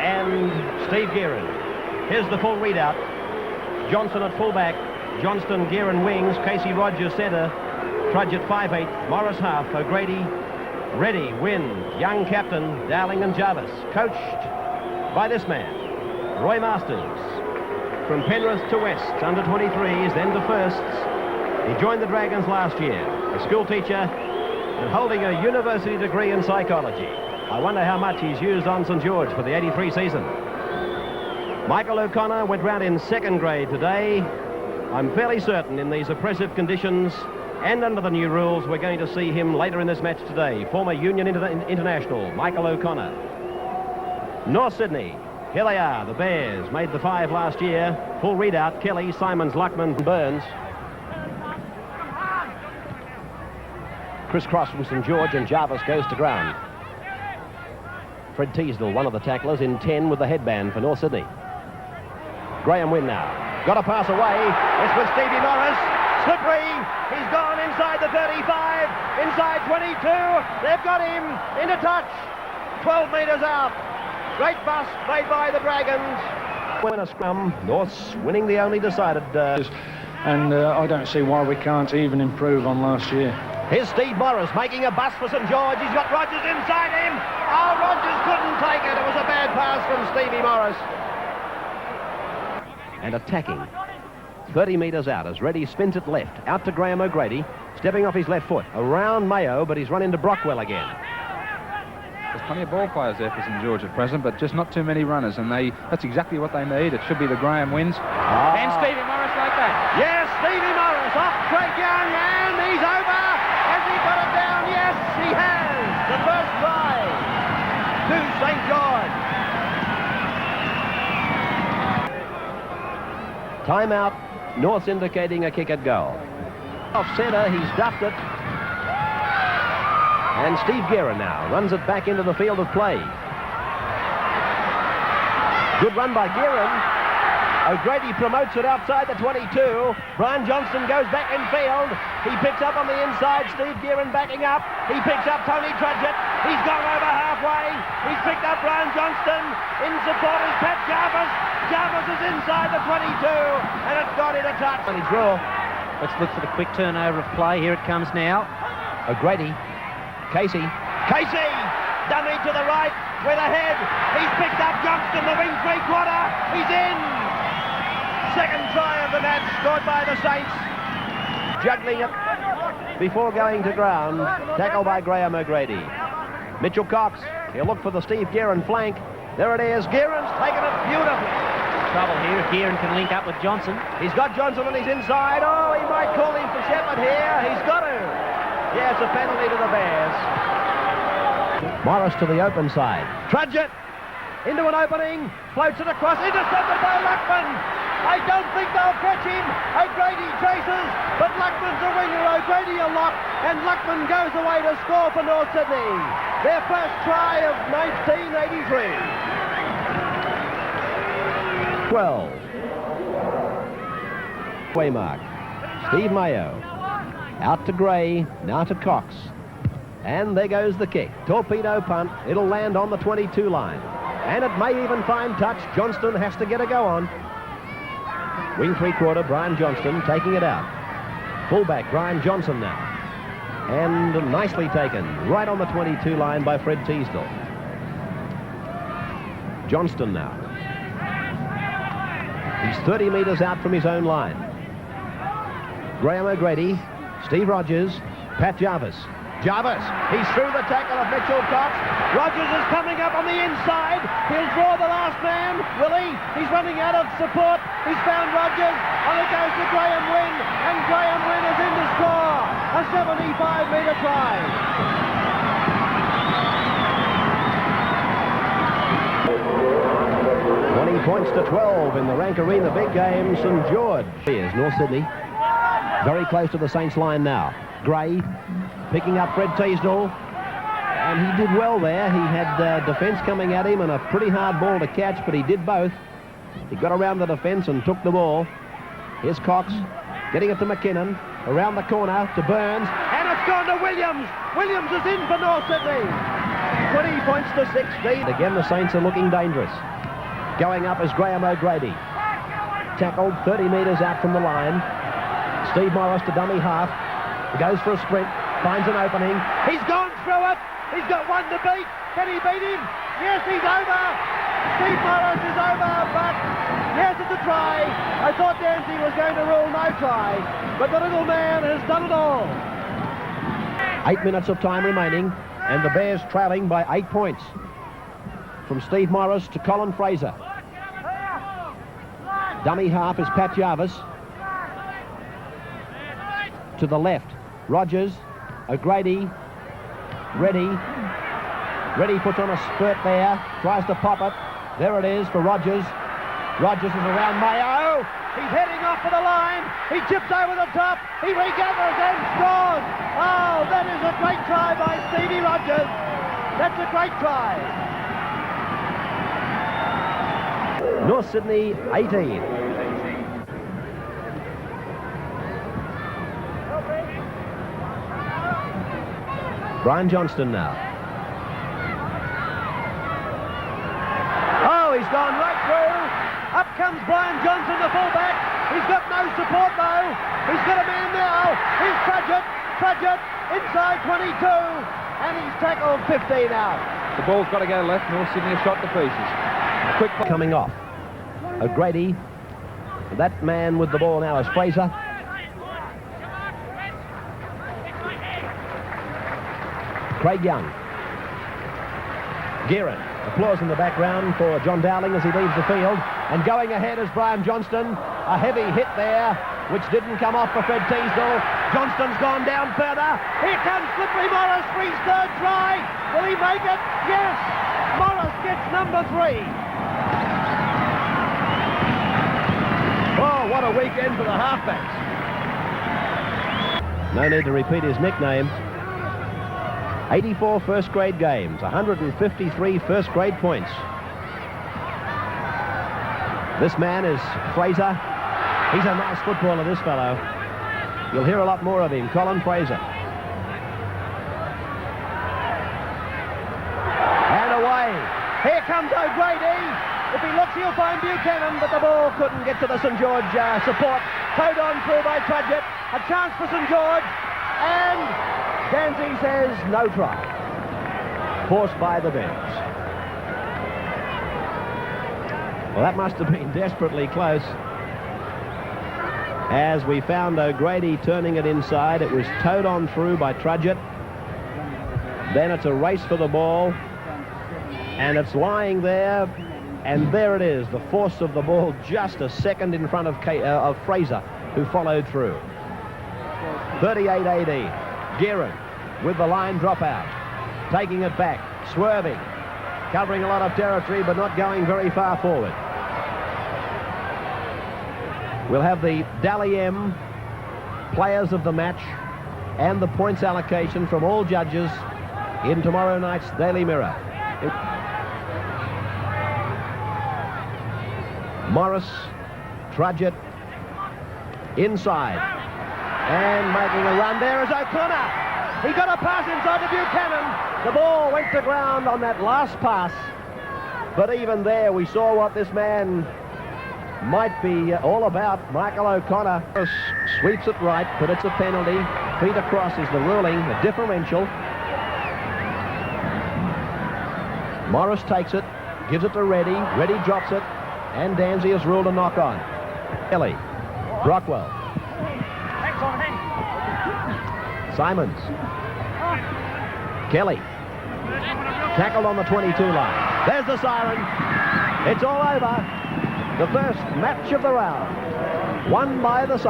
and Steve Gearin. Here's the full readout. Johnson at fullback, Johnston, Gearin wings, Casey Rogers centre, Trudge at 5'8", Morris half, O'Grady, Reddy, Wynn, young captain, Dowling and Jarvis, coached by this man, Roy Masters. From Penrith to West, under 23s, then to firsts. He joined the Dragons last year, a school teacher and holding a university degree in psychology. I wonder how much he's used on St George for the 83 season. Michael O'Connor went round in second grade today. I'm fairly certain in these oppressive conditions and under the new rules, we're going to see him later in this match today. Former Union International, Michael O'Connor. North Sydney, here they are, the Bears. Made the 5 last year. Full readout, Kelly, Simons, Luckman, Burns. Crisscross from St George, and Jarvis goes to ground. Fred Teasdale, one of the tacklers, in 10 with the headband for North Sydney. Graham Wynn now. Got a pass away. It's with Stevie Morris. Slippery. He's gone inside the 35. Inside 22. They've got him into touch. 12 metres out. Great bust made by the Dragons. Win a scrum. North's winning the only decided. And I don't see why we can't even improve on last year. Here's Steve Morris making a bust for St George. He's got Rogers inside him. Oh, Rogers couldn't take it. It was a bad pass from Stevie Morris. And attacking. 30 metres out as Reddy spins it left. Out to Graham O'Grady. Stepping off his left foot. Around Mayo, but he's run into Brockwell again. There's plenty of ball players there for St George at present, but just not too many runners, and that's exactly what they need. It should be the Graham Wynns. And Stevie Morris like that. Yes, Stevie Morris off Craig Young, and he's over. Has he got it down? Yes, he has. The first try to St George. Timeout. North's indicating a kick at goal. Off centre, he's duffed it. And Steve Gearin now runs it back into the field of play. Good run by Gearin. O'Grady promotes it outside the 22. Brian Johnston goes back in field. He picks up on the inside. Steve Gearin backing up. He picks up Tony Trudgett. He's gone over halfway. He's picked up Brian Johnston. In support is Pat Jarvis. Jarvis is inside the 22, and it's got in a touch. And he draw. Let's look for the quick turnover of play. Here it comes now. O'Grady. Casey. Dummy to the right with a head. He's picked up Johnston, the wing three-quarter. He's in. Second try of the match scored by the Saints. Juggling it before going to ground. Tackle by Graham O'Grady. Mitchell Cox. He'll look for the Steve Gearin flank. There it is. Gearin's taken it beautifully. Trouble here if Gearin can link up with Johnson. He's got Johnson on his inside. Oh, he might call him for Shepherd here. He's got to. Yeah, it's a penalty to the Bears. Morris to the open side. Trudgett into an opening. Floats it across. Intercepted by Luckman. I don't think they'll catch him. O'Grady chases, but Luckman's a winger. O'Grady a lock, and Luckman goes away to score for North Sydney. Their first try of 1983. 12. Waymark. Steve Mayo. Out to Gray. Now to Cox. And there goes the kick. Torpedo punt. It'll land on the 22 line. And it may even find touch. Johnston has to get a go on. Wing three-quarter, Brian Johnston taking it out. Fullback, Brian Johnson now. And nicely taken. Right on the 22 line by Fred Teasdale. Johnston now. He's 30 metres out from his own line. Graham O'Grady, Steve Rogers, Pat Jarvis. Jarvis, he's through the tackle of Mitchell Cox. Rogers is coming up on the inside. He'll draw the last man. Will he? He's running out of support. He's found Rogers. On it goes to Graham Wynn. And Graham Wynn is in to score. A 75-metre try. Points to 12 in the Rank Arena big game. St George. Here's North Sydney. Very close to the Saints line now. Gray picking up Fred Teasdale. And he did well there. He had defence coming at him and a pretty hard ball to catch, but he did both. He got around the defence and took the ball. Here's Cox getting it to McKinnon. Around the corner to Burns. And it's gone to Williams. Williams is in for North Sydney. 20 points to 16. Again, the Saints are looking dangerous. Going up is Graham O'Grady. Tackled 30 metres out from the line. Steve Morris to dummy half. Goes for a sprint. Finds an opening. He's gone through it. He's got one to beat. Can he beat him? Yes, he's over. Steve Morris is over, but yes, it's a try. I thought Dancy was going to rule no try, but the little man has done it all. 8 minutes of time remaining, and the Bears trailing by 8 points. From Steve Morris to Colin Fraser. Dummy half is Pat Jarvis. To the left, Rogers, O'Grady, Reddy puts on a spurt there, tries to pop it. There it is for Rogers. Rogers is around Mayo. He's heading off for the line. He chips over the top. He regathers and scores. Oh, that is a great try by Stevie Rogers. That's a great try. North Sydney 18. Brian Johnston now. Oh, he's gone right through. Up comes Brian Johnson, the fullback. He's got no support, though. He's got a man now. He's Trudgett, inside 22. And he's tackled 15 out. The ball's got to go left. North Sydney are shot to pieces. A quick coming off. O'Grady. That man with the ball now is Fraser. Craig Young. Gearin. Applause in the background for John Dowling as he leaves the field. And going ahead is Brian Johnston. A heavy hit there, which didn't come off for Fred Teasdale. Johnston's gone down further. Here comes Slippery Morris for his third try. Will he make it? Yes! Morris gets number 3. Oh, what a weekend for the halfbacks. No need to repeat his nickname. 84 first grade games, 153 first grade points. This man is Fraser. He's a nice footballer, this fellow. You'll hear a lot more of him, Colin Fraser. And away. Here comes O'Grady. If he looks, he'll find Buchanan, but the ball couldn't get to the St George support. Towed on through by Trudgett. A chance for St George. And Dancy says no try. Forced by the Bears. Well, that must have been desperately close. As we found O'Grady turning it inside, it was towed on through by Trudgett. Then it's a race for the ball. And it's lying there. And there it is, the force of the ball just a second in front of Fraser, who followed through. 38-18. Gearin with the line dropout, taking it back, swerving, covering a lot of territory but not going very far forward. We'll have the Dally M players of the match and the points allocation from all judges in tomorrow night's Daily Mirror. Morris, Trudgett, inside, and making a run. There is O'Connor. He got a pass inside to Buchanan. The ball went to ground on that last pass. But even there, we saw what this man might be all about. Michael O'Connor sweeps it right, but it's a penalty. Feet across is the ruling, the differential. Morris takes it, gives it to Reddy. Reddy drops it, and Dancy has ruled a knock-on. Kelly, Brockwell, Simons, Kelly, tackled on the 22 line. There's the siren. It's all over. The first match of the round, won by the Saints.